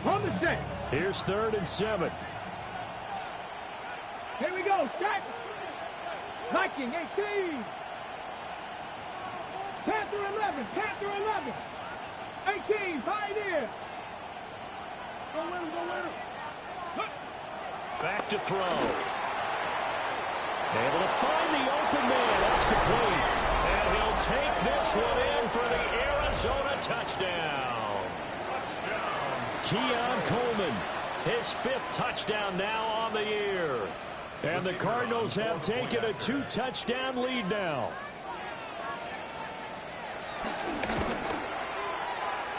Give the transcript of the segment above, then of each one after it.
On the set. Here's 3rd and 7. Here we go. Set. Viking 18. Panther 11. Panther 11. 18. Pioneer. Go win him. Go win him. Back to throw. Able to find the open man. That's complete. And he'll take this one in for the Arizona touchdown. Keon Coleman, his 5th touchdown now on the year. And the Cardinals have taken a 2-touchdown lead now.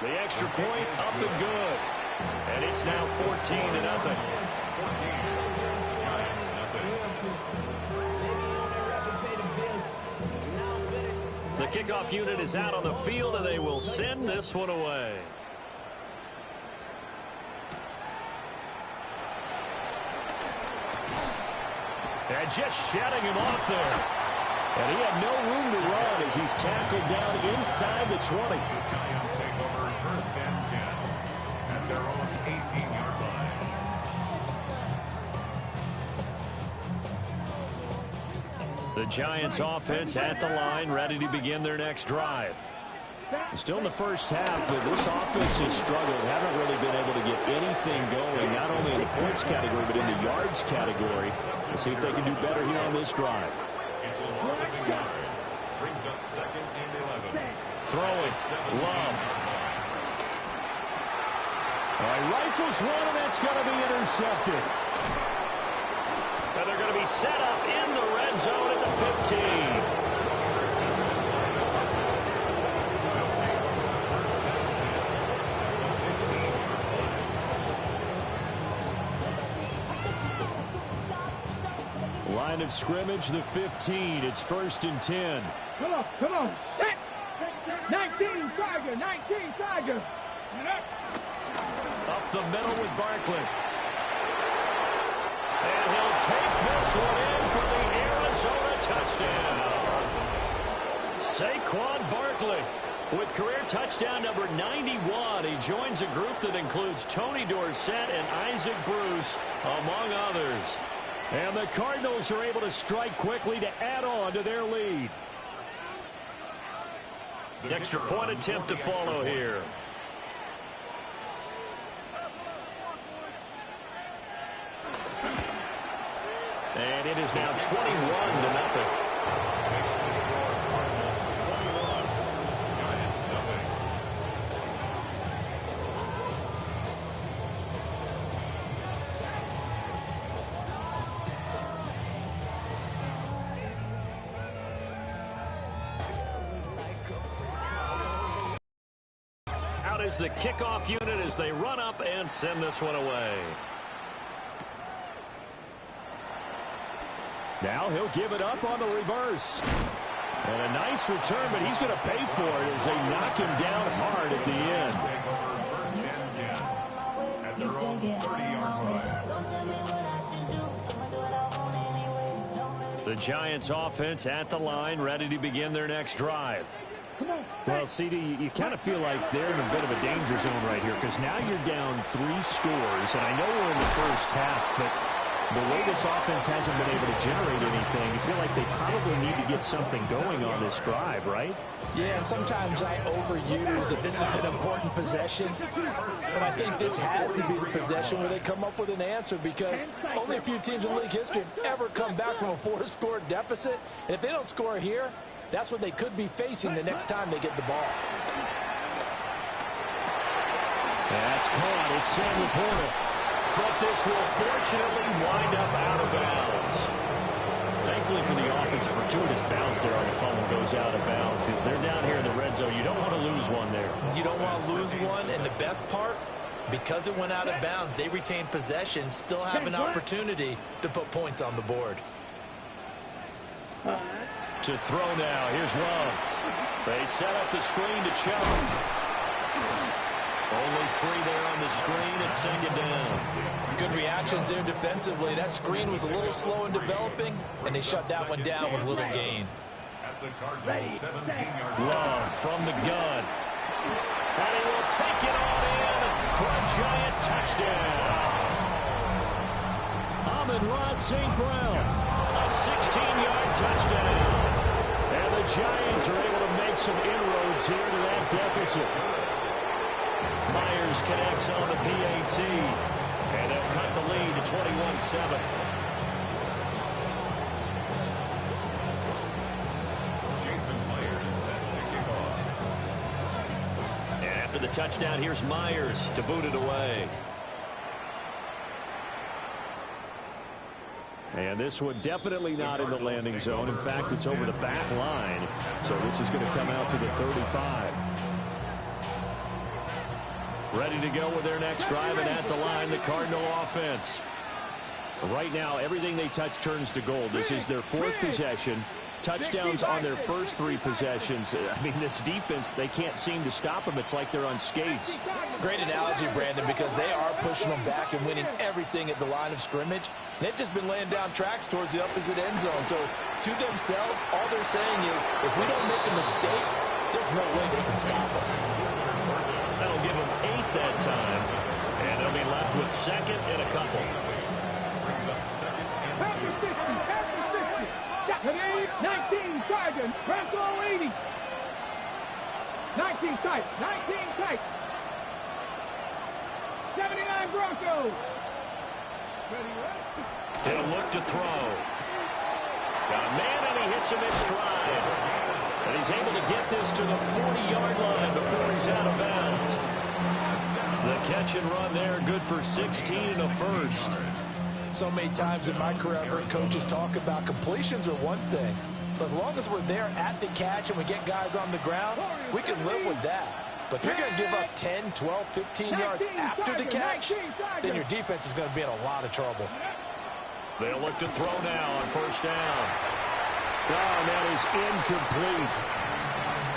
The extra point up and good. And it's now 14-0. The kickoff unit is out on the field, and they will send this one away. And just shutting him off there. And he had no room to run as he's tackled down inside the 20. The Giants take over 1st and 10 at their own 18-yard line. The Giants offense at the line, ready to begin their next drive. Still in the first half, but this offense has struggled. Haven't really been able to get anything going, not only in the points category, but in the yards category. We'll see if they can do better here on this drive. It's a loss of a yard. Brings up 2nd and 11. Throwing. Love. Rifles one, and that's going to be intercepted. And they're going to be set up in the red zone at the 15. Line of scrimmage, the 15. It's 1st and 10. Come on, come on. Set. 19 Tiger, 19 Tiger. Up the middle with Barkley. And he'll take this one in for the Arizona touchdown. Saquon Barkley with career touchdown number 91. He joins a group that includes Tony Dorsett and Isaac Bruce, among others. And the Cardinals are able to strike quickly to add on to their lead. Extra point attempt to follow here. And it is now 21-0. Is the kickoff unit as they run up and send this one away. Now he'll give it up on the reverse. And a nice return, but he's going to pay for it as they knock him down hard at the end. At their own 30-yard line. The Giants offense at the line, ready to begin their next drive. Well, CD, you kind of feel like they're in a bit of a danger zone right here because now you're down 3 scores, and I know we're in the first half, but the way this offense hasn't been able to generate anything, you feel like they probably need to get something going on this drive, right? Yeah, and sometimes I overuse that this is an important possession, but I think this has to be the possession where they come up with an answer because only a few teams in league history have ever come back from a 4-score deficit, and if they don't score here, that's what they could be facing the next time they get the ball. That's caught. It's Sam Laporta. But this will fortunately wind up out of bounds. Thankfully for the offense, a fortuitous bounce there on the fumble goes out of bounds because they're down here in the red zone. You don't want to lose one there. You don't want to lose one, and the best part, because it went out of bounds, they retained possession, still have an opportunity to put points on the board. To throw now. Here's Love. They set up the screen to Chubb. Only 3 there on the screen at 2nd down. Good reactions there defensively. That screen was a little slow in developing, and they shut that one down with little gain. At the Cardinals 17-yard line. Love from the gun. And he will take it on in for a giant touchdown. Amon-Ra St. Brown, a 16-yard touchdown. And the Giants are able to make some inroads here to that deficit. Myers connects on the PAT, and they'll cut the lead to 21-7. After the touchdown, here's Myers to boot it away. And this one definitely not in the landing zone. In fact, it's over the back line. So this is going to come out to the 35. Ready to go with their next drive, and at the line, the Cardinal offense. Right now, everything they touch turns to gold. This is their fourth possession. Touchdowns on their first three possessions. I mean, this defense, they can't seem to stop them. It's like they're on skates. Great analogy, Brandon, because they are pushing them back and winning everything at the line of scrimmage. They've just been laying down tracks towards the opposite end zone. So to themselves, all they're saying is, if we don't make a mistake, there's no way they can stop us. That'll give them 8 that time. And they'll be left with second and a couple. Brings up second and After 60, after 60. Today, 19 Sergeant, Bronco 80. 19 tight, 19 tight. 79 Broncos. He'll look to throw. Got a man, and he hits him in stride. And he's able to get this to the 40-yard line before he's out of bounds. The catch and run there, good for 16 and a first. So many times in my career, I've heard coaches talk about completions are one thing. But as long as we're there at the catch and we get guys on the ground, we can live with that. But if you're going to give up 10, 12, 15 yards after the catch, then your defense is going to be in a lot of trouble. They'll look to throw now on first down. Oh, and that is incomplete.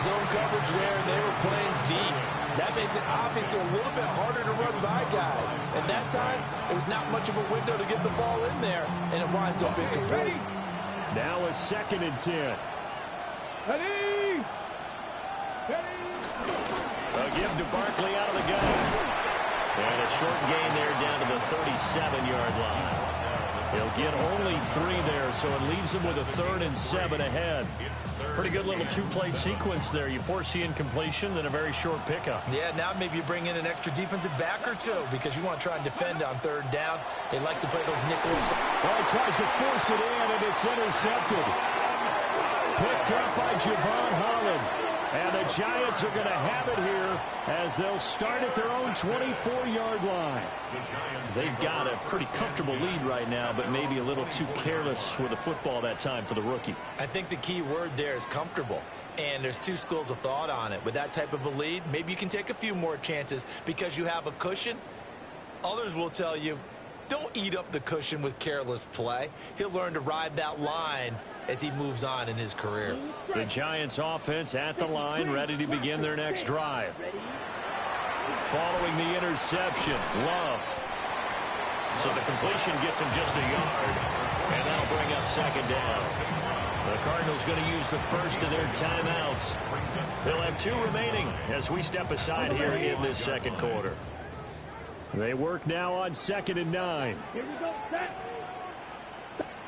Zone coverage there, and they were playing deep. That makes it obviously a little bit harder to run by guys. And that time, there's not much of a window to get the ball in there, and it winds up incomplete. Now a 2nd and 10. Ready? Ready? A give to Barkley out of the gun. And a short gain there down to the 37-yard line. He'll get only 3 there, so it leaves him with a 3rd and 7 ahead. Pretty good little two-play sequence there. You force the incompletion, then a very short pickup. Yeah, now maybe you bring in an extra defensive back or two because you want to try and defend on 3rd down. They like to play those nickels. Well, he tries to force it in, and it's intercepted. Picked up by Javon Holland. And the Giants are going to have it here as they'll start at their own 24-yard line. They've got a pretty comfortable lead right now, but maybe a little too careless with the football that time for the rookie. I think the key word there is comfortable. And there's 2 schools of thought on it. With that type of a lead, maybe you can take a few more chances because you have a cushion. Others will tell you, don't eat up the cushion with careless play. He'll learn to ride that line as he moves on in his career. The Giants offense at the line, ready to begin their next drive. Following the interception, Love. So the completion gets him just a yard, and that'll bring up 2nd down. The Cardinals going to use the first of their timeouts. They'll have 2 remaining as we step aside here in this 2nd quarter. They work now on 2nd and 9. Here we go, set.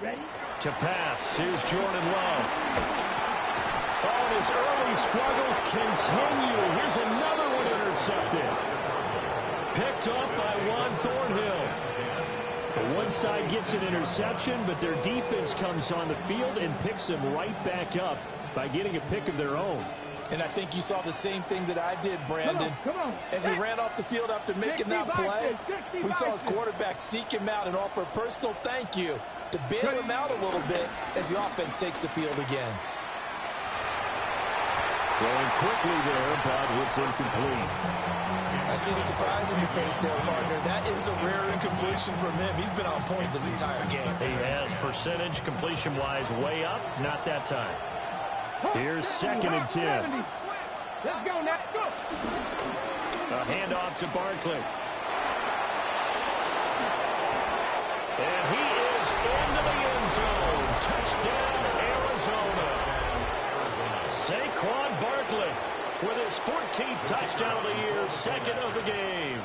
Ready? To pass, here's Jordan Love. Oh, and his early struggles continue. Here's another one intercepted. Picked up by Juan Thornhill. One side gets an interception, but their defense comes on the field and picks them right back up by getting a pick of their own. And I think you saw the same thing that I did, Brandon. Come on. As he ran off the field after making that play, we saw his quarterback seek him out and offer a personal thank you to bail him out a little bit as the offense takes the field again. Throwing quickly there, but it's incomplete. I see the surprise in your face there, partner. That is a rare incompletion from him. He's been on point this entire game. He has percentage completion-wise way up, not that time. Here's 2nd and 10. Let's go, let's go. A handoff to Barkley. And he is into the end zone. Touchdown, Arizona. Saquon Barkley with his 14th touchdown of the year, 2nd of the game.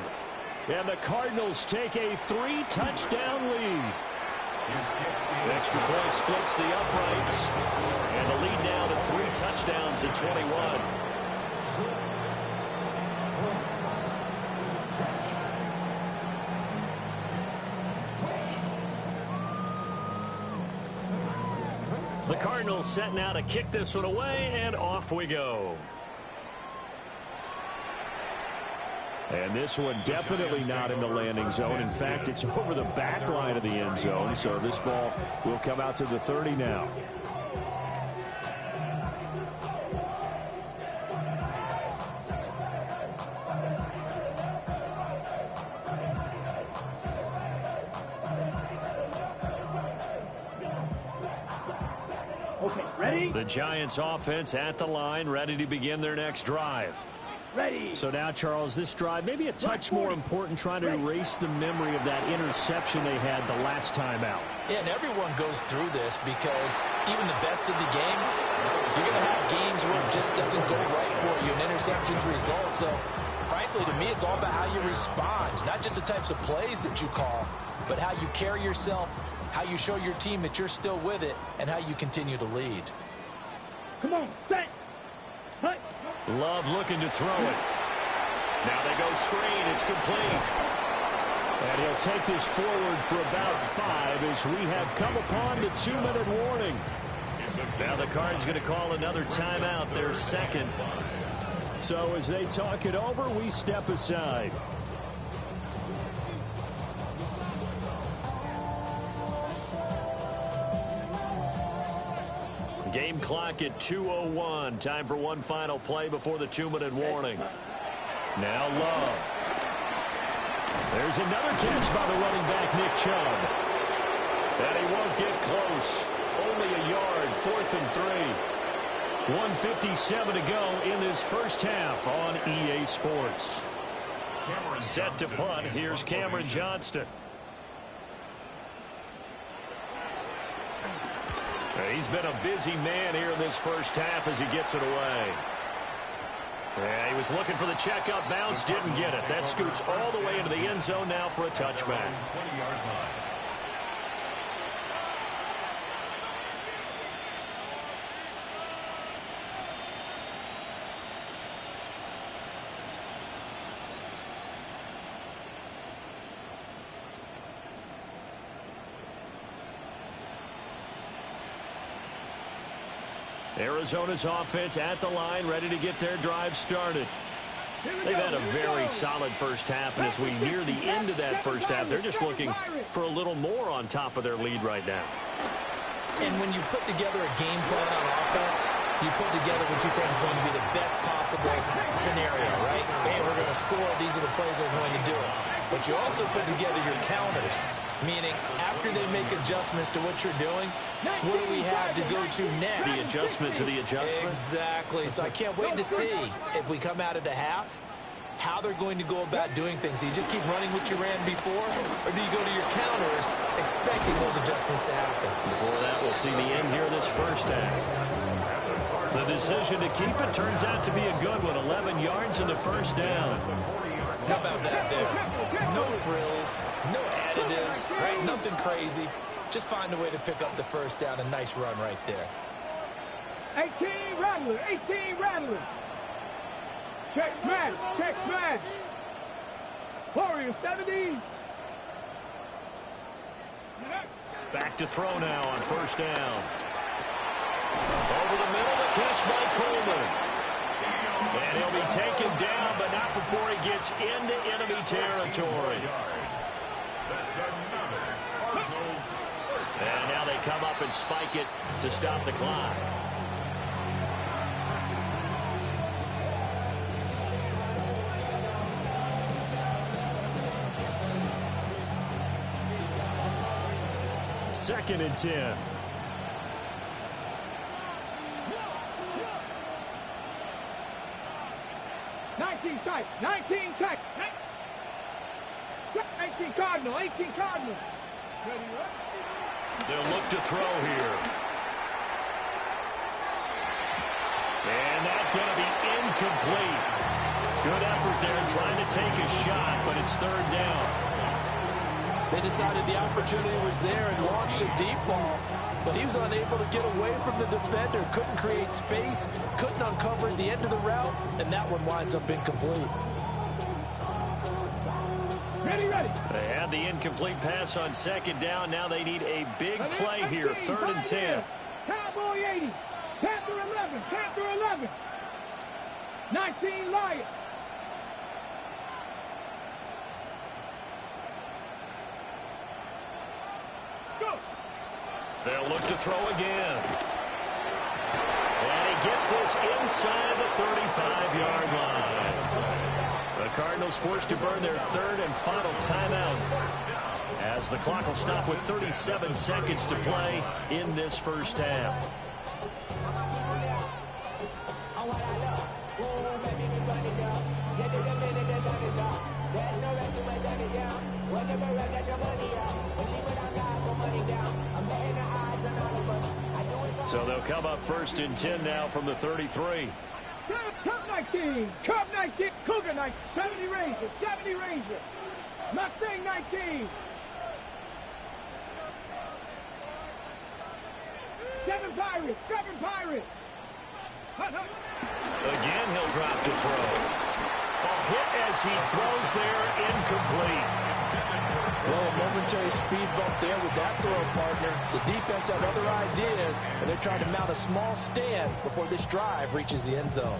And the Cardinals take a 3-touchdown lead. Extra point splits the uprights. And the lead now to 3 touchdowns at 21. The Cardinals set now to kick this one away, and off we go. And this one definitely not in the landing zone. In fact, it's over the back line of the end zone, so this ball will come out to the 30 now. Okay, ready? The Giants offense at the line, ready to begin their next drive. Ready. So now, Charles, this drive maybe a touch more important, trying to erase the memory of that interception they had the last time out. Yeah, and everyone goes through this because even the best in the game, you're going to have games where it just doesn't go right for you, and interceptions result. So, frankly, to me, it's all about how you respond, not just the types of plays that you call, but how you carry yourself, how you show your team that you're still with it, and how you continue to lead. Come on, set. Hut. Love looking to throw it. Now they go screen. It's complete. And he'll take this forward for about 5 as we have come upon the 2-minute warning. Now the Cards going to call another timeout, their second. So as they talk it over, we step aside. Game clock at 2:01. Time for one final play before the 2-minute warning. Now Love. There's another catch by the running back, Nick Chubb. And he won't get close. Only a yard, 4th and 3. 1:57 to go in this first half on EA Sports. Set to punt. Here's Cameron Johnston. He's been a busy man here in this first half as he gets it away. Yeah, he was looking for the check-up bounce, didn't get it. That scoots all the way into the end zone now for a touchback. Arizona's offense at the line, ready to get their drive started. They've had a very solid first half, and as we near the end of that first half, they're just looking for a little more on top of their lead right now. And when you put together a game plan on offense, you put together what you think is going to be the best possible scenario, right? Hey, we're going to score. These are the plays that are going to do it. But you also put together your counters, meaning after they make adjustments to what you're doing, what do we have to go to next? The adjustment to the adjustment? Exactly. So I can't wait to see if we come out of the half, how they're going to go about doing things. Do you just keep running what you ran before, or do you go to your counters expecting those adjustments to happen? Before that, we'll see the end here this first half. The decision to keep it turns out to be a good one. 11 yards in the first down. How about that there? No frills, no additives, right? Nothing crazy. Just find a way to pick up the first down. A nice run right there. 18 Rattler, 18 Rattler. Check smash, check smash. Warrior 70. Back to throw now on first down. Over the middle, the catch by Coleman. And he'll be taken down, but not before he gets into enemy territory. And now they come up and spike it to stop the clock. Second and 10. Tight, 19 tight. 18 Cardinal, 18 Cardinal. They'll look to throw here. And that's going to be incomplete. Good effort there trying to take a shot, but it's third down. They decided the opportunity was there and launched a deep ball, but he was unable to get away from the defender, couldn't create space, couldn't uncover at the end of the route, and that one winds up incomplete. Ready. They had the incomplete pass on second down. Now they need a big play here, third and 10. Cowboy 80. Panther 11. Panther 11. 19 Lions. Go. They'll look to throw again. And he gets this inside the 35-yard line. The Cardinals forced to burn their third and final timeout, as the clock will stop with 37 seconds to play in this first half. So they'll come up first and 10 now from the 33. Cub 19. Cub 19. Cougar 19. 70 Rangers. 70 Rangers. Mustang 19. 7 Pirates. 7 Pirates. Again, he'll drop to throw. A hit as he throws there, incomplete. Well, a momentary speed bump there with that throw, partner. The defense have other ideas, and they're trying to mount a small stand before this drive reaches the end zone.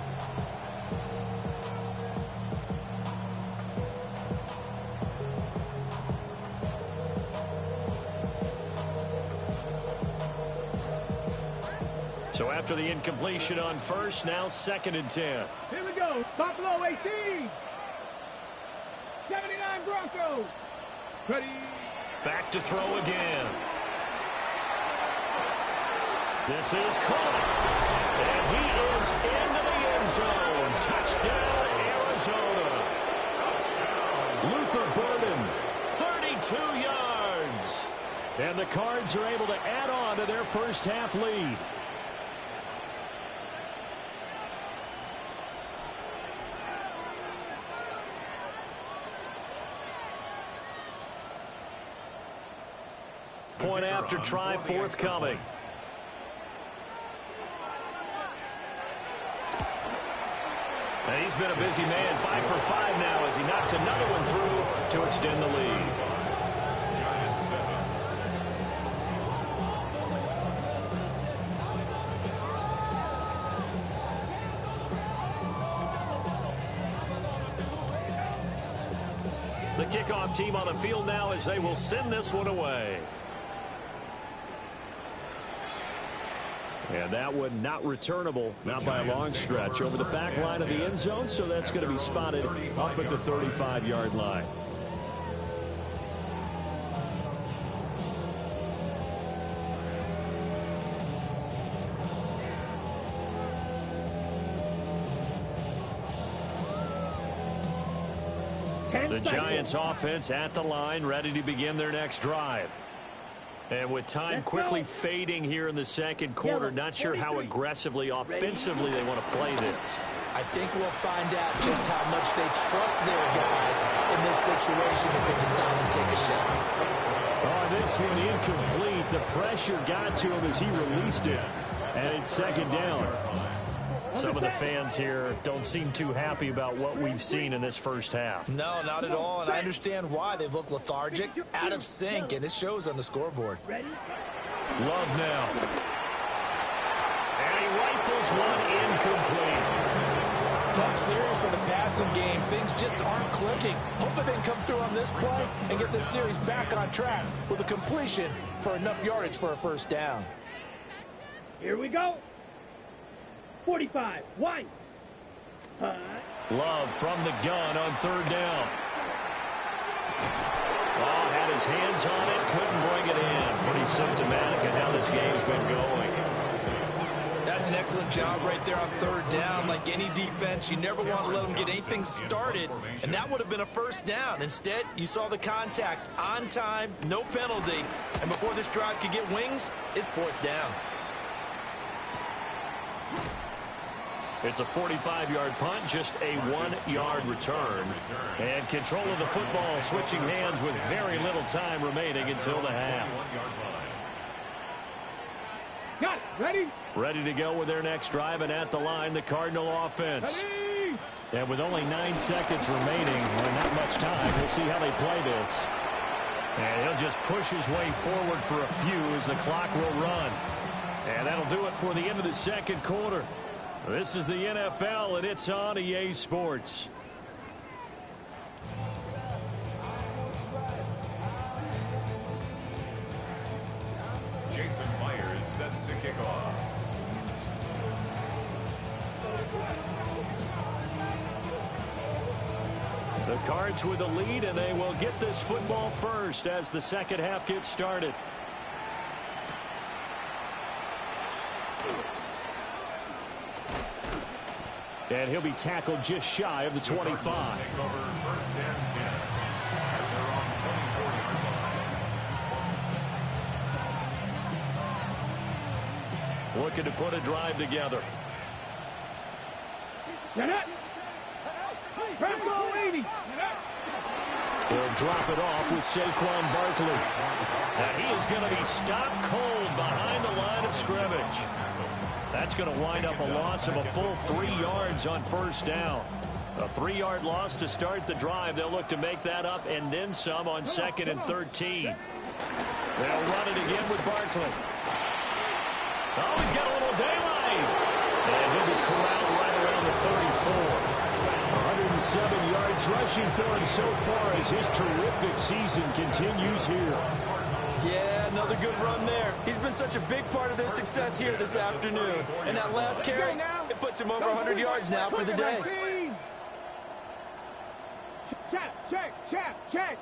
So after the incompletion on first, now second and 10. Here we go. Buffalo 18. 79 Broncos. Ready. Back to throw again. This is caught. And he is into the end zone. Touchdown, Arizona. Luther Burden, 32 yards. And the Cards are able to add on to their first half lead. Point after try forthcoming. And he's been a busy man, 5 for 5 now as he knocks another one through to extend the lead. The kickoff team on the field now as they will send this one away. And that one not returnable, not by a long stretch, over the back line of the end zone, so that's going to be spotted up at the 35-yard line. The Giants offense at the line, ready to begin their next drive. And with time quickly fading here in the second quarter, not sure how aggressively, offensively they want to play this. I think we'll find out just how much they trust their guys in this situation if they decide to take a shot. Oh, this one incomplete. The pressure got to him as he released it. And it's second down. Some of the fans here don't seem too happy about what we've seen in this first half. No, not at all, and I understand why. They've looked lethargic, out of sync, and it shows on the scoreboard. Love now. And he rifles one incomplete. Tough series for the passing game. Things just aren't clicking. Hoping they can come through on this play and get this series back on track with a completion for enough yardage for a first down. Here we go. 45. White. Love from the gun on third down. Oh, had his hands on it, couldn't bring it in. Pretty symptomatic of how this game's been going. That's an excellent job right there on third down. Like any defense, you never want to let them get anything started, and that would have been a first down. Instead, you saw the contact on time, no penalty, and before this drive could get wings, it's fourth down. It's a 45-yard punt, just a 1-yard return. And control of the football switching hands with very little time remaining until the half. Got it. Ready? Ready to go with their next drive, and at the line, the Cardinal offense. Ready? And with only 9 seconds remaining, or not much time, we'll see how they play this. And he'll just push his way forward for a few as the clock will run. And that'll do it for the end of the second quarter. This is the NFL, and it's on EA Sports. Jason Myers set to kick off. The Cards with the lead, and they will get this football first as the second half gets started. And he'll be tackled just shy of the 25. First and 10. At their own 24-yard line. Looking to put a drive together. Get it. Press 80. They'll drop it off with Saquon Barkley. And he is going to be stopped cold behind the line of scrimmage. That's going to wind up a loss of a full 3 yards on first down. A 3-yard loss to start the drive. They'll look to make that up and then some on 2nd and 13. They'll run it again with Barkley. Oh, he's got a little daylight. And he'll be corralled right around the 34. 107 yards rushing for him so far as his terrific season continues here. Yeah, another good run there. He's been such a big part of their success here this afternoon. And that last carry, it puts him over 100 yards now for the day. Check.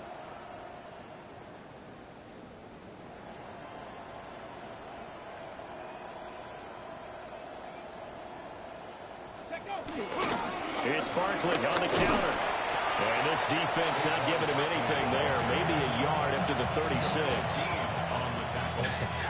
It's Barkley on the counter. And this defense not giving him anything there. Maybe a yard up to the 36.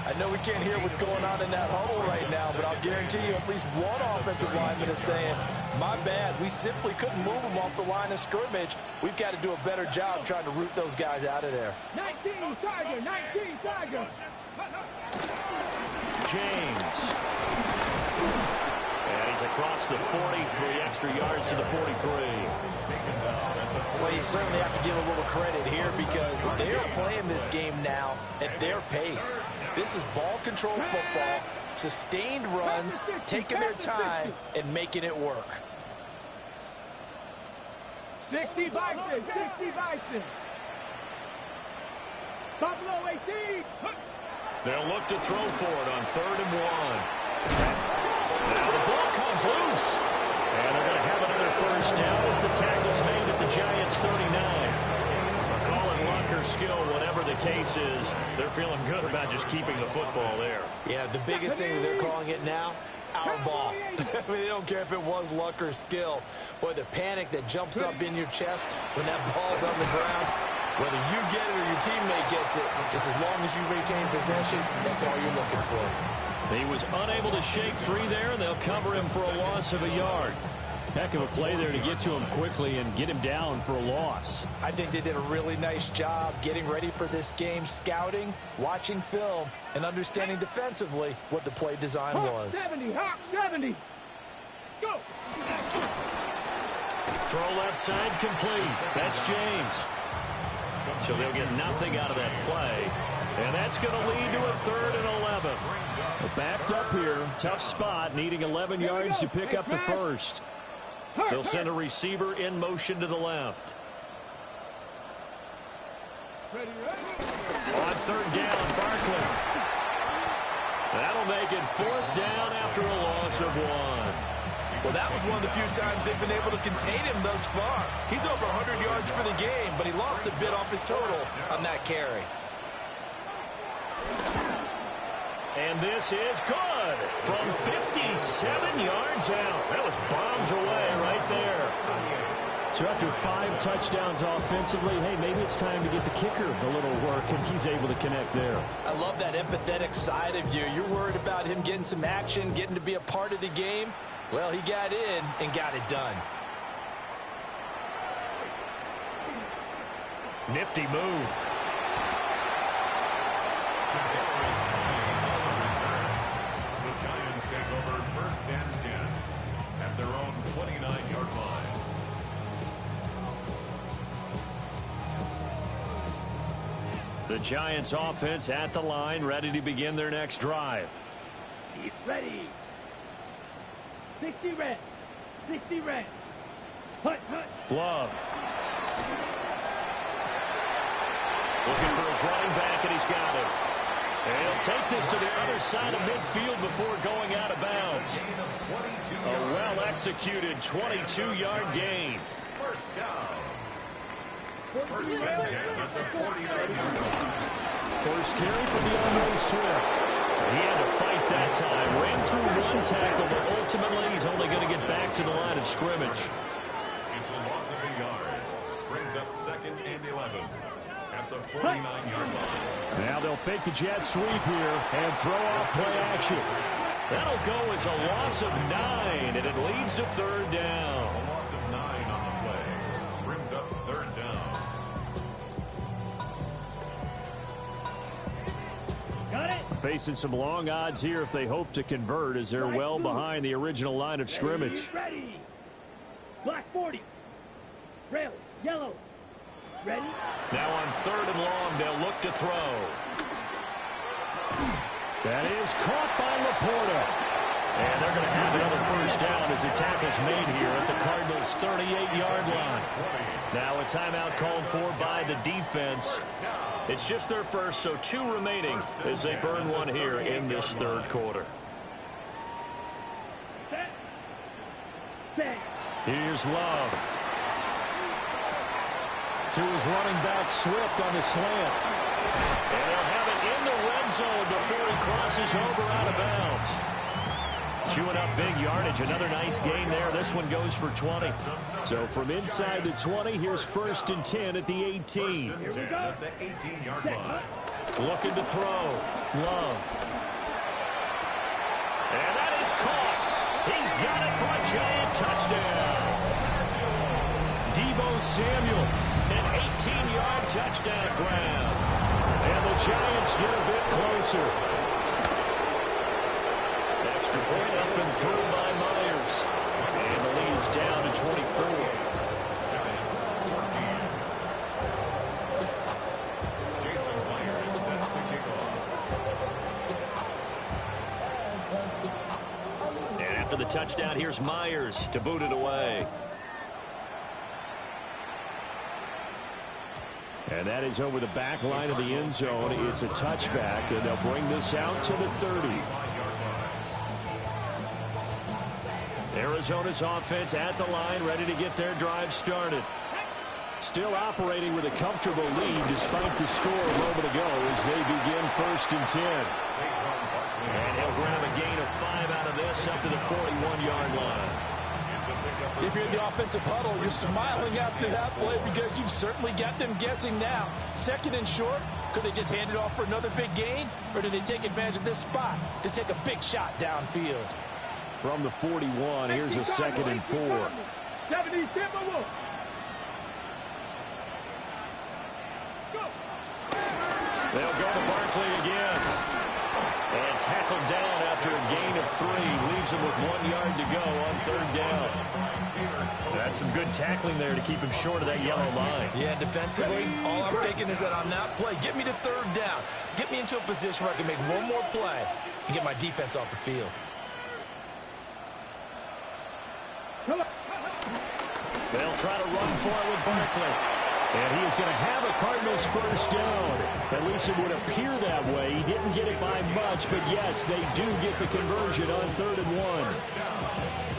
I know we can't hear what's going on in that huddle right now, but I'll guarantee you at least one offensive lineman is saying, my bad, we simply couldn't move them off the line of scrimmage. We've got to do a better job trying to root those guys out of there. 19 Tiger. James. And he's across the 43 extra yards to the 43. Well, you certainly have to give a little credit here because they're playing this game now at their pace. This is ball control football, sustained runs, taking their time, and making it work. 60 Bison. Buffalo 18. They'll look to throw for it on 3rd and 1. Now the ball comes loose. And they're going to have another first down as the tackle's made at the Giants' 39. Calling luck or skill, whatever the case is, they're feeling good about just keeping the football there. Yeah, the biggest thing that they're calling it now, our ball. I mean, they don't care if it was luck or skill. Boy, the panic that jumps up in your chest when that ball's on the ground, whether you get it or your teammate gets it, just as long as you retain possession, that's all you're looking for. He was unable to shake free there, and they'll cover him for a loss of a yard. Heck of a play there to get to him quickly and get him down for a loss. I think they did a really nice job getting ready for this game, scouting, watching film, and understanding defensively what the play design was. 70. Go. Throw left side complete. That's James. So they'll get nothing out of that play. And that's going to lead to a 3rd and 11. Backed up here. Tough spot. Needing 11 yards to pick up the first. They'll send a receiver in motion to the left. On 3rd down, Barkley. That'll make it 4th down after a loss of 1. Well, that was one of the few times they've been able to contain him thus far. He's over 100 yards for the game, but he lost a bit off his total on that carry. And this is good from 57 yards out. That was bombs away right there. So after 5 touchdowns offensively, hey, maybe it's time to get the kicker a little work, and he's able to connect there. I love that empathetic side of you. You're worried about him getting some action, getting to be a part of the game. Well, he got in and got it done. Nifty move. The Giants take over first and 10 at their own 29-yard line. The Giants offense at the line, ready to begin their next drive. He's ready. 60 red. 60 red. Hut, hut. Love. Looking for his running back, and he's got it. And he'll take this to the other side of midfield before going out of bounds. A well-executed 22-yard gain. First down. First and 10 at the 49-yard line. First carry for the DeAndre Swift. He had to fight that time. Ran through one tackle, but ultimately he's only going to get back to the line of scrimmage. It's a loss of a yard. Brings up second and 11 at the 49-yard line. Now they'll fake the jet sweep here and throw off play action. That'll go as a loss of 9, and it leads to third down. A loss of 9 on the play. Brings up third down. Got it. Facing some long odds here if they hope to convert, as they're well behind the original line of scrimmage. Ready. Black 40. Red. Yellow. Ready. Now on third and long, they'll look to throw. That is caught by Laporta. And they're going to have another first down as the tackle's made here at the Cardinals' 38-yard line. Now a timeout called for by the defense. It's just their first, so 2 remaining as they burn one here in this third quarter. Set. Here's Love. To his running back, Swift on the slant. And they'll have it in the red zone before he crosses over out of bounds. Chewing up big yardage. Another nice gain there. This one goes for 20. So from inside the 20, here's first and 10 at the 18. First and 10 at the 18-yard line. Looking to throw. Love. And that is caught. He's got it for a giant touchdown. Deebo Samuel, an 18-yard touchdown grab. And the Giants get a bit closer. Extra point up and through by Myers. And the lead's down to 24. Jason Myers set to kick off. And after the touchdown, here's Myers to boot it away. And that is over the back line of the end zone. It's a touchback, and they'll bring this out to the 30. Arizona's offense at the line, ready to get their drive started. Still operating with a comfortable lead despite the score a moment ago as they begin first and 10. And he'll grab a gain of 5 out of this up to the 41-yard line. If you're in the offensive huddle, you're smiling after that play because you've certainly got them guessing now. Second and short, could they just hand it off for another big gain? Or did they take advantage of this spot to take a big shot downfield? From the 41, here's a second and 4. 70 Timberwolves. Go. They'll go to Barkley again. And tackled down after a gain of 3. Leaves him with 1 yard to go on third down. That's some good tackling there to keep him short of that yellow line. Yeah, defensively, all I'm thinking is that on that play, get me to third down. Get me into a position where I can make one more play and get my defense off the field. They'll try to run for it with Barkley. And he is going to have a Cardinals first down. At least it would appear that way. He didn't get it by much, but yes, they do get the conversion on 3rd and 1.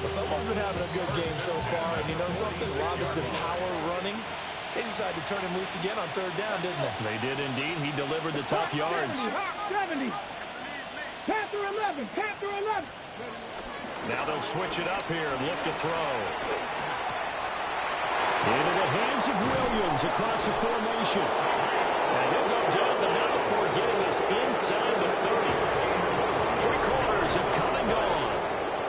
Well, someone's been having a good game so far, and you know something? Rob has been power running. They decided to turn him loose again on third down, didn't they? They did indeed. He delivered the tough yards. 70. Panther 11. Panther 11. Now they'll switch it up here and look to throw. Into the hands of Williams across the formation. And he'll go down the middle before getting this inside the 30. 3 quarters have come and gone.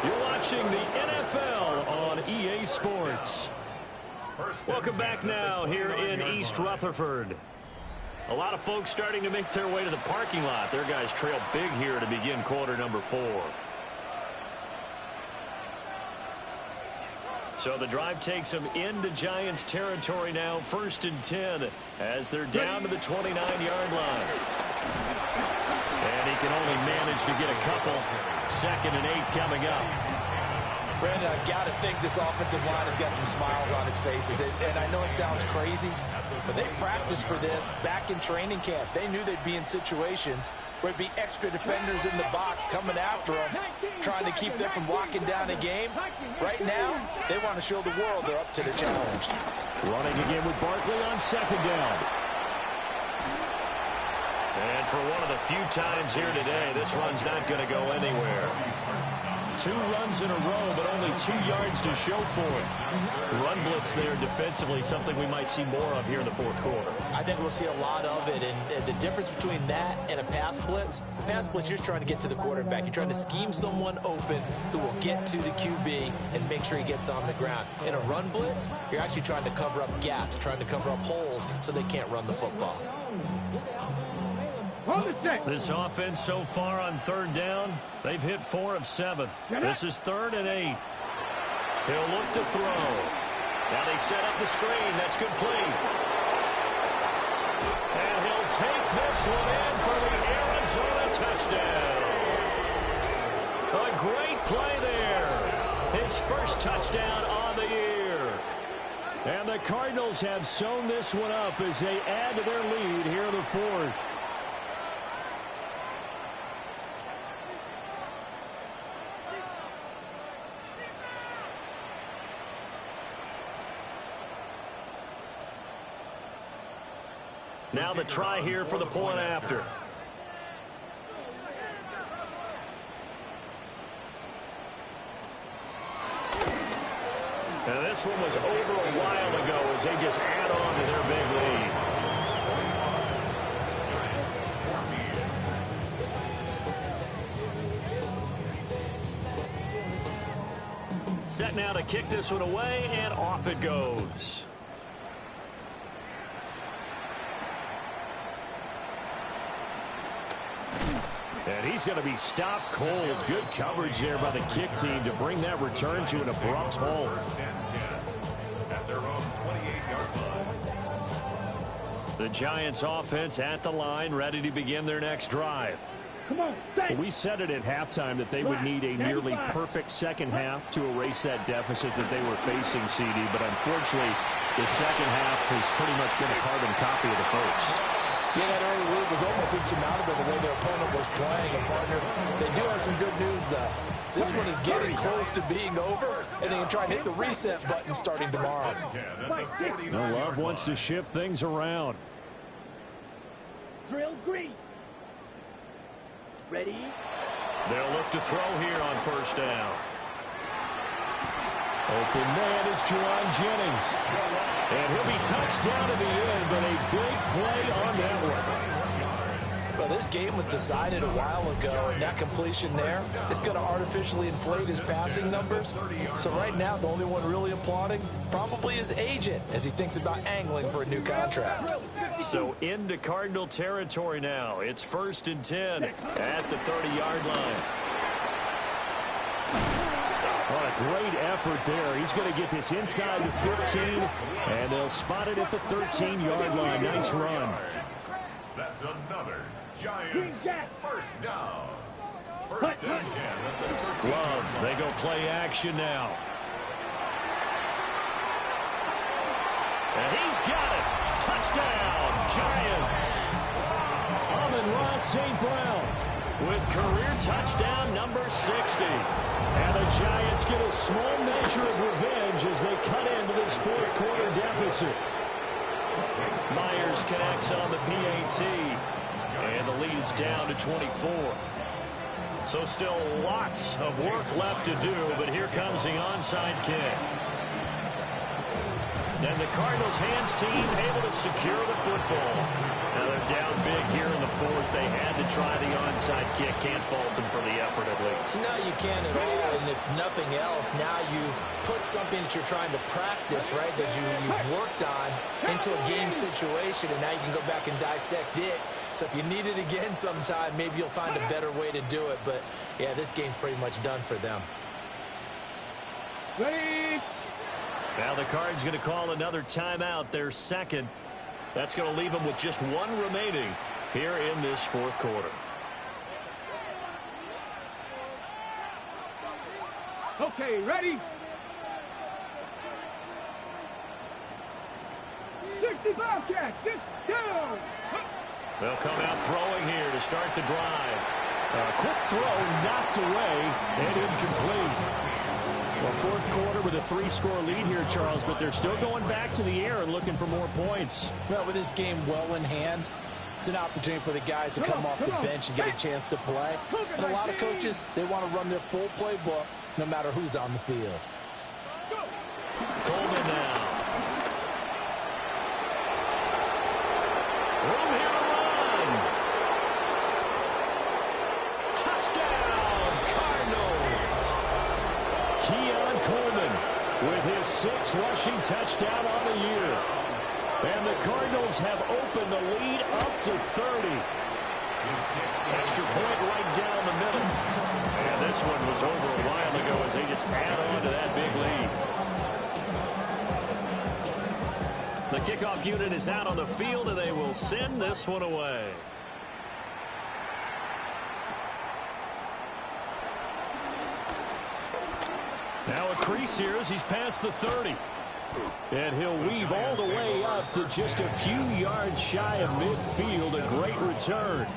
You're watching watching the NFL on EA Sports. Welcome back now here in East Rutherford. A lot of folks starting to make their way to the parking lot. Their guys trail big here to begin quarter number 4. So the drive takes them into Giants territory now, 1st and 10, as they're down to the 29-yard line. And he can only manage to get a couple. 2nd and 8 coming up. Brandon, I've got to think this offensive line has got some smiles on its faces. And I know it sounds crazy, but they practiced for this back in training camp. They knew they'd be in situations where it'd be extra defenders in the box coming after them, trying to keep them from locking down a game. Right now, they want to show the world they're up to the challenge. Running again with Barkley on 2nd down. And for one of the few times here today, this run's not going to go anywhere. 2 runs in a row, but only 2 yards to show for it. Run blitz there defensively, something we might see more of here in the 4th quarter. I think we'll see a lot of it, and the difference between that and a pass blitz, you're just trying to get to the quarterback. You're trying to scheme someone open who will get to the QB and make sure he gets on the ground. In a run blitz, you're actually trying to cover up gaps, trying to cover up holes so they can't run the football. This offense so far on 3rd down, they've hit 4 of 7. This is 3rd and 8. He'll look to throw. Now they set up the screen. That's good play. And he'll take this one in for the Arizona touchdown. A great play there. His first touchdown on the year. And the Cardinals have sewn this one up as they add to their lead here in the 4th. Now the try here for the point after. And this one was over a while ago as they just add on to their big lead. Set now to kick this one away, and off it goes. And he's going to be stopped cold. Good coverage there by the kick team to bring that return to an abrupt halt. At their own 28-yard line. The Giants offense at the line, ready to begin their next drive. We said it at halftime that they would need a nearly perfect second half to erase that deficit that they were facing, CD. But unfortunately, the second half has pretty much been a carbon copy of the first. Yeah, that early lead was almost insurmountable the way their opponent was playing. And, partner, they do have some good news, though. This one is getting close to being over, and they can try and hit the reset button starting tomorrow. Love wants to shift things around. Drill green. Ready? They'll look to throw here on 1st down. Open man is Jerron Jennings. And he'll be touched down to the end, but a big play on that one. Well, this game was decided a while ago, and that completion there is going to artificially inflate his passing numbers. So right now, the only one really applauding probably his agent as he thinks about angling for a new contract. So into Cardinal territory now. It's 1st and 10 at the 30-yard line. What a great effort there. He's going to get this inside the 15, and they'll spot it at the 13-yard line. Nice run. That's another Giants 1st down. 1st and 10 at the 13. Love, they go play action now. And he's got it. Touchdown, Giants. Amon-Ra St. Brown with career touchdown number 60. And the Giants get a small measure of revenge as they cut into this 4th quarter deficit. Myers connects on the PAT. And the lead is down to 24. So still lots of work left to do, but here comes the onside kick. And the Cardinals hands team able to secure the football. Now they're down big here in the forward. They had to try the onside kick. Can't fault them for the effort at least. No, you can't at all. And if nothing else, now you've put something that you're trying to practice, right, that you've worked on into a game situation, and now you can go back and dissect it. So if you need it again sometime, maybe you'll find a better way to do it. But, yeah, this game's pretty much done for them. Ready? Now the Cards going to call another timeout, their second. That's going to leave them with just one remaining here in this fourth quarter. Okay, ready? 65 catch, just down. They'll come out throwing here to start the drive. A quick throw knocked away and incomplete. Well, fourth quarter with a 3-score lead here, Charles, but they're still going back to the air and looking for more points. Well, with this game well in hand, it's an opportunity for the guys to come off the bench and get a chance to play. And a lot of coaches, they want to run their full playbook no matter who's on the field. Coleman now. Room here to run. Touchdown, Cardinals. Keon Coleman with his 6th rushing touchdown on the year. And the Cardinals have opened the lead up to 30. Extra point right down the middle. And this one was over a while ago as they just add on to that big lead. The kickoff unit is out on the field, and they will send this one away. Now a crease here as he's past the 30. And he'll weave all the way up to just a few yards shy of midfield. A great return.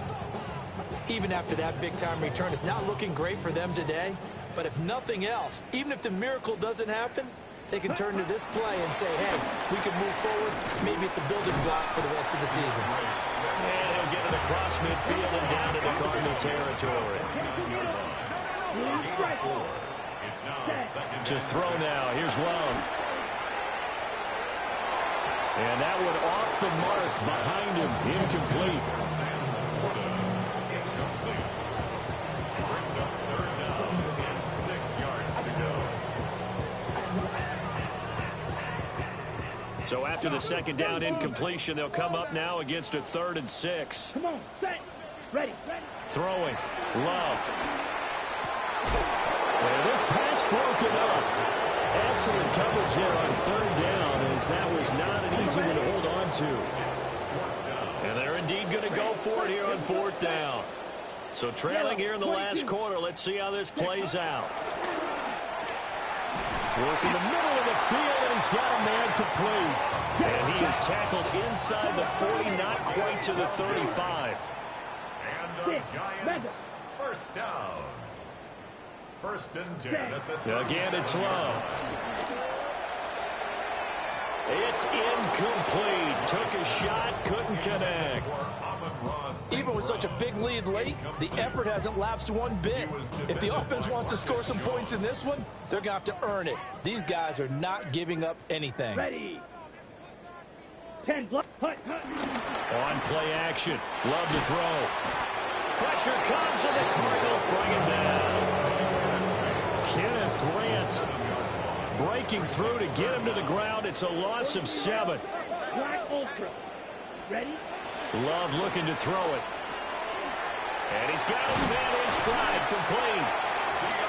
Even after that big-time return, it's not looking great for them today. But if nothing else, even if the miracle doesn't happen, they can turn to this play and say, hey, we can move forward. Maybe it's a building block for the rest of the season. And he'll get it across midfield and down into Cardinal territory. To throw now. Here's Love. And that one off the mark behind him. Incomplete. Brings up 3rd down and 6 yards to go. So after the 2nd down incompletion, they'll come up now against a 3rd and 6. Come on, set, ready. Throwing. Love. And this pass broken up. Excellent coverage there on 3rd down, as that was not an easy one to hold on to. And they're indeed going to go for it here on 4th down. So trailing here in the last quarter. Let's see how this plays out. Work in the middle of the field, and he's got a man complete. And he is tackled inside the 40, not quite to the 35. And the Giants, 1st down. 1st and 10 at the 37. Again, it's Love. It's incomplete. Took a shot, couldn't connect. Even with such a big lead late, the effort hasn't lapsed one bit. If the offense wants to score some points in this one, they're going to have to earn it. These guys are not giving up anything. Ready. 10 block. On play action. Love to throw. Pressure comes, and the Cardinals bring him down. Kenneth Grant breaking through to get him to the ground. It's a loss of 7. Black Ultra. Ready? Love looking to throw it. And he's got his man in stride, complete.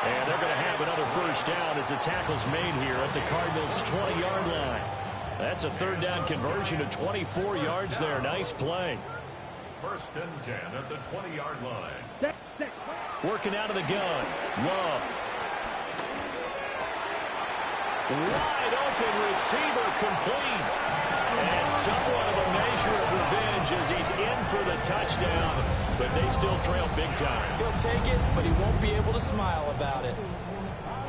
And they're going to have another 1st down as the tackle's made here at the Cardinals' 20-yard line. That's a 3rd down conversion of 24 yards there. Nice play. 1st and 10 at the 20-yard line. Working out of the gun. Love. Wide open receiver, complete. And somewhat of a measure of revenge as he's in for the touchdown. But they still trail big time. He'll take it, but he won't be able to smile about it.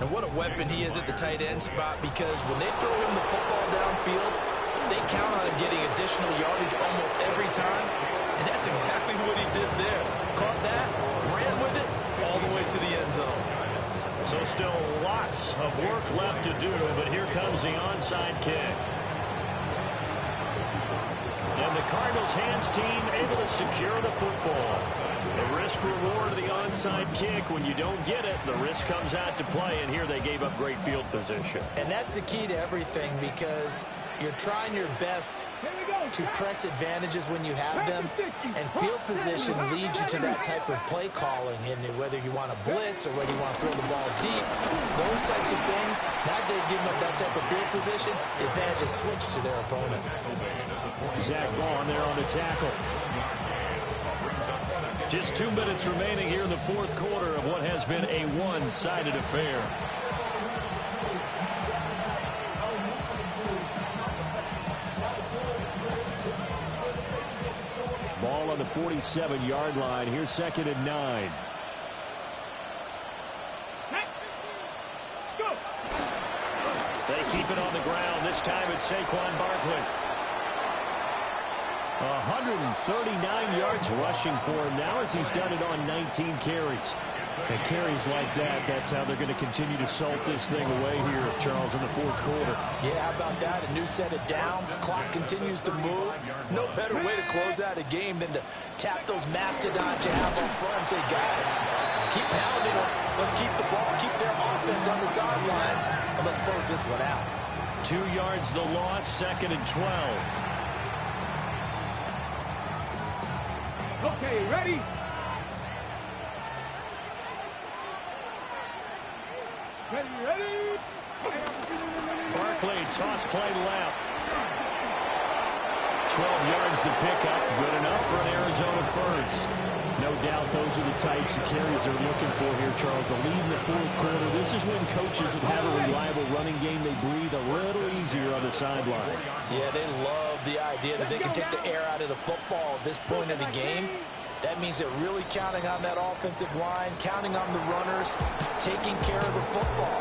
And what a weapon he is at the tight end spot, because when they throw him the football downfield, they count on him getting additional yardage almost every time. And that's exactly what he did there. Caught that, ran with it, all the way to the end zone. So still lots of work left to do, but here comes the onside kick. And the Cardinals hands team able to secure the football. The risk reward of the onside kick. When you don't get it, the risk comes out to play, and here they gave up great field position. And that's the key to everything, because you're trying your best to press advantages when you have them, and field position leads you to that type of play calling, and whether you want to blitz or whether you want to throw the ball deep, those types of things. Now they've given up that type of field position, the advantage is switched to their opponent. Zach Bond there on the tackle. Just 2 minutes remaining here in the fourth quarter of what has been a one-sided affair. Ball on the 47-yard line. Here's 2nd and 9. They keep it on the ground. This time it's Saquon Barkley. 139 yards rushing for him now, as he's done it on 19 carries. And carries like that, that's how they're going to continue to salt this thing away here, Charles, in the fourth quarter. Yeah, how about that? A new set of downs. Clock continues to move. No better way to close out a game than to tap those mastodons you have up front and say, guys, keep pounding them. Let's keep the ball, keep their offense on the sidelines, and let's close this one out. 2 yards the loss, 2nd and 12. Okay, ready? Ready? Barkley, toss play left. 12 yards the pickup. Good enough for an Arizona first. No doubt those are the types of carries they're looking for here, Charles. The lead in the fourth quarter. This is when coaches that have a reliable running game, they breathe a little easier on the sideline. Yeah, they love the idea that they can take the air out of the football at this point in the game. That means they're really counting on that offensive line, counting on the runners, taking care of the football.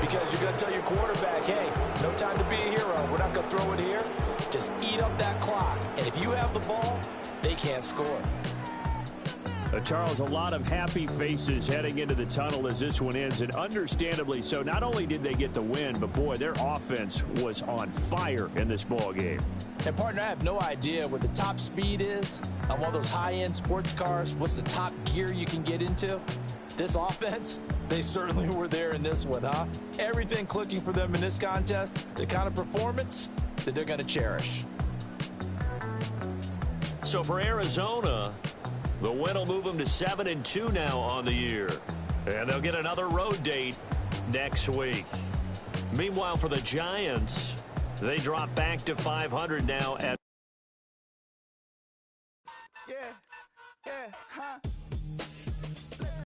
Because you're going to tell your quarterback, hey, no time to be a hero. We're not going to throw it here. Just eat up that clock. And if you have the ball, they can't score. Charles, a lot of happy faces heading into the tunnel as this one ends, and understandably so. Not only did they get the win, but, boy, their offense was on fire in this ball game. And, partner, I have no idea what the top speed is on one of those high-end sports cars. What's the top gear you can get into? This offense, they certainly were there in this one, huh? Everything clicking for them in this contest, the kind of performance that they're going to cherish. So for Arizona, the win will move them to 7-2 now on the year. And they'll get another road date next week. Meanwhile, for the Giants, they drop back to 500 now at... Yeah.